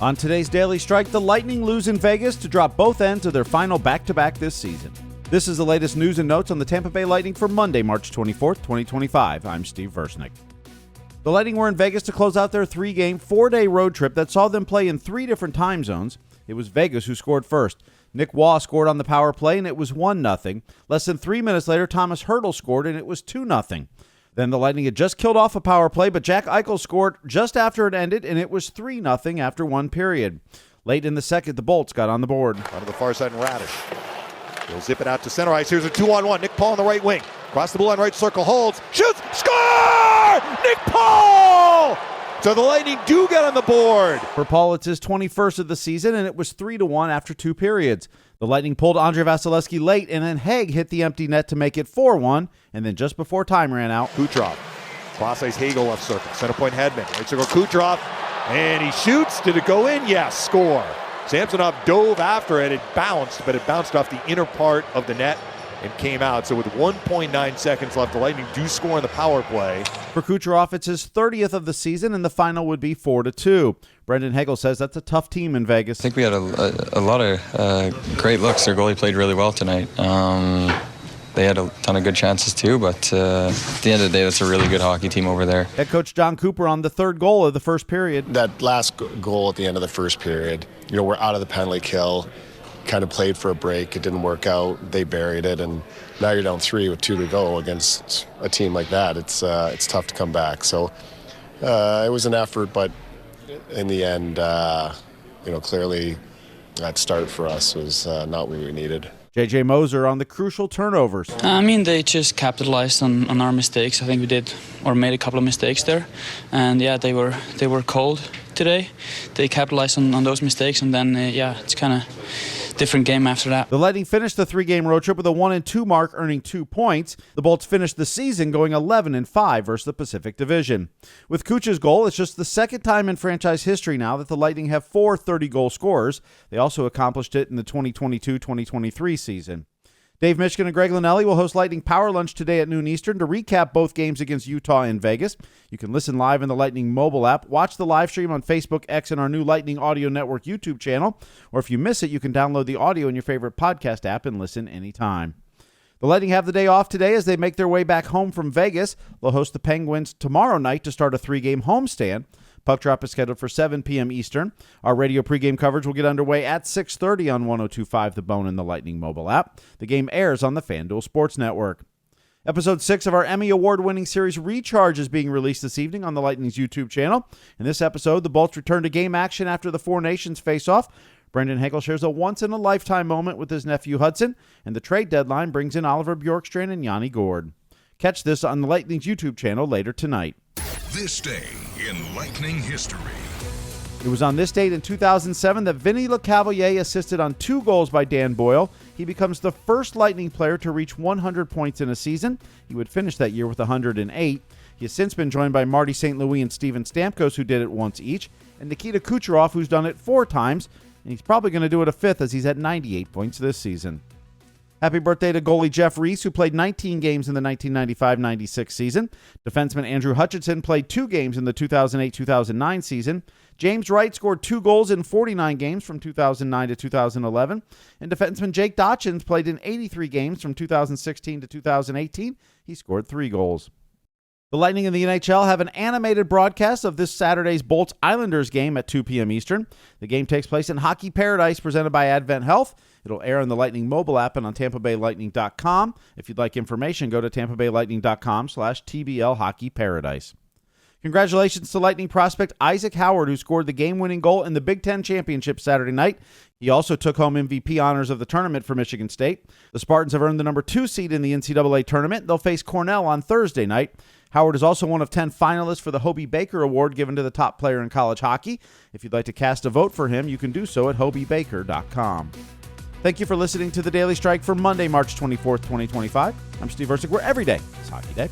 On today's Daily Strike, the Lightning lose in Vegas to drop both ends of their final back-to-back this season. This is the latest news and notes on the Tampa Bay Lightning for Monday, March 24th, 2025. I'm Steve Versnick. The Lightning were in Vegas to close out their 3-game, 4-day road trip that saw them play in 3 different time zones. It was Vegas who scored first. Nick Waugh scored on the power play, and it was 1-0. Less than 3 minutes later, Thomas Hertl scored, and it was 2-0. Then the Lightning had just killed off a power play, but Jack Eichel scored just after it ended, and it was 3-0 after 1 period. Late in the second, the Bolts got on the board. On to the far side, and Radish. He'll zip it out to center ice. Here's a 2-on-1. Nick Paul on the right wing. Across the blue line, right circle, holds, shoots, score! Nick Paul! So the Lightning do get on the board. For Paul, it's his 21st of the season, and it was 3-1 after 2 periods. The Lightning pulled Andrei Vasilevsky late, and then Haig hit the empty net to make it 4-1, and then just before time ran out, Kucherov. Cross ice, Hagel left circle. Center point, Hedman. Right circle, Kucherov. And he shoots. Did it go in? Yes, score. Samsonov dove after it. It bounced, but it bounced off the inner part of the net and came out. So with 1.9 seconds left, the Lightning do score on the power play. For Kucherov, it's his 30th of the season, and the final would be 4-2. Brendan Hagel says that's a tough team in Vegas. I think we had a lot of great looks. Their goalie played really well tonight. They had a ton of good chances too, but at the end of the day, that's a really good hockey team over there. Head coach John Cooper on the 3rd goal of the first period. That last goal at the end of the first period, we're out of the penalty kill, kind of played for a break. It didn't work out. They buried it, and now you're down 3 with 2 to go against a team like that. It's tough to come back. So it was an effort, but in the end, clearly that start for us was not what we needed. J.J. Moser on the crucial turnovers. They just capitalized on our mistakes. I think we did, or made a couple of mistakes there. And yeah, they were cold today. They capitalized on those mistakes, and then it's kind of different game after that. The Lightning finished the 3-game road trip with a 1-2 mark, earning 2 points. The Bolts finished the season going 11-5 versus the Pacific Division. With Kuch's goal, it's just the second time in franchise history now that the Lightning have 4 30-goal scorers. They also accomplished it in the 2022-2023 season. Dave Mishkin and Greg Linnelli will host Lightning Power Lunch today at noon Eastern to recap both games against Utah and Vegas. You can listen live in the Lightning mobile app, watch the live stream on Facebook, X, and our new Lightning Audio Network YouTube channel, or if you miss it, you can download the audio in your favorite podcast app and listen anytime. The Lightning have the day off today as they make their way back home from Vegas. They'll host the Penguins tomorrow night to start a 3-game homestand. Puck drop is scheduled for 7 p.m. Eastern. Our radio pregame coverage will get underway at 6:30 on 102.5 The Bone and the Lightning mobile app. The game airs on the FanDuel Sports Network. Episode 6 of our Emmy Award-winning series Recharge is being released this evening on the Lightning's YouTube channel. In this episode, the Bolts return to game action after the Four Nations face-off. Brendan Hagel shares a once-in-a-lifetime moment with his nephew Hudson, and the trade deadline brings in Oliver Bjorkstrand and Yanni Gourde. Catch this on the Lightning's YouTube channel later tonight. This day in Lightning history. It was on this date in 2007 that Vinny LeCavalier assisted on 2 goals by Dan Boyle. He becomes the first Lightning player to reach 100 points in a season. He would finish that year with 108. He has since been joined by Marty St. Louis and Steven Stamkos, who did it once each, and Nikita Kucherov, who's done it 4 times, and he's probably going to do it a 5th as he's at 98 points this season. Happy birthday to goalie Jeff Reese, who played 19 games in the 1995-96 season. Defenseman Andrew Hutchinson played 2 games in the 2008-2009 season. James Wright scored 2 goals in 49 games from 2009 to 2011. And defenseman Jake Dotchins played in 83 games from 2016 to 2018. He scored 3 goals. The Lightning and the NHL have an animated broadcast of this Saturday's Bolts-Islanders game at 2 p.m. Eastern. The game takes place in Hockey Paradise, presented by Advent Health. It'll air on the Lightning mobile app and on TampaBayLightning.com. If you'd like information, go to TampaBayLightning.com/TBL Hockey Paradise. Congratulations to Lightning prospect Isaac Howard, who scored the game-winning goal in the Big Ten Championship Saturday night. He also took home MVP honors of the tournament for Michigan State. The Spartans have earned the number 2 seed in the NCAA tournament. They'll face Cornell on Thursday night. Howard is also one of 10 finalists for the Hobie Baker Award given to the top player in college hockey. If you'd like to cast a vote for him, you can do so at HobieBaker.com. Thank you for listening to The Daily Strike for Monday, March 24th, 2025. I'm Steve Versnick, where every day is Hockey Day.